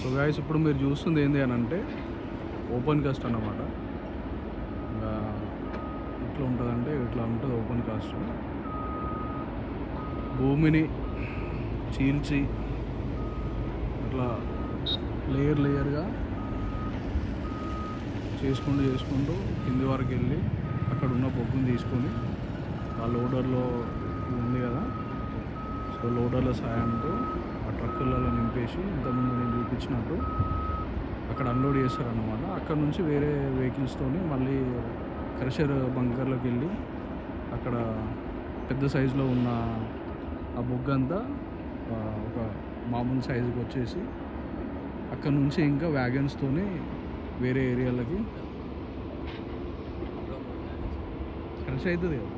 So guys ఇప్పుడు మీరు చూస్తుంది ఏంటి అని అంటే ఓపెన్ కాస్ట్ అన్నమాట. ఇంకా ఇట్లా ఉంటుందంటే ఇట్లా ఉంటుంది ఓపెన్ కాస్ట్. భూమిని చీల్చి అట్లా లేయర్గా చేసుకుంటూ కింది వరకు వెళ్ళి అక్కడ ఉన్న బొగ్గుని తీసుకొని ఆ లోడర్లో ఉంది కదా, సో లోడర్ల సాయంతో ఆ ట్రక్కులలో నింపేసి ఇంతకుముందు నేను చూపించినట్టు అక్కడ అన్లోడ్ చేస్తారన్నమాట. అక్కడ నుంచి వేరే వెహికల్స్తో మళ్ళీ క్రషర్ బంకర్లోకి వెళ్ళి అక్కడ పెద్ద సైజులో ఉన్న ఆ బొగ్గు అంతా ఒక మామూలు సైజుకి వచ్చేసి అక్కడ నుంచి ఇంకా వ్యాగన్స్తోని వేరే ఏరియాలకి క్రష్ అవుతుంది కదా.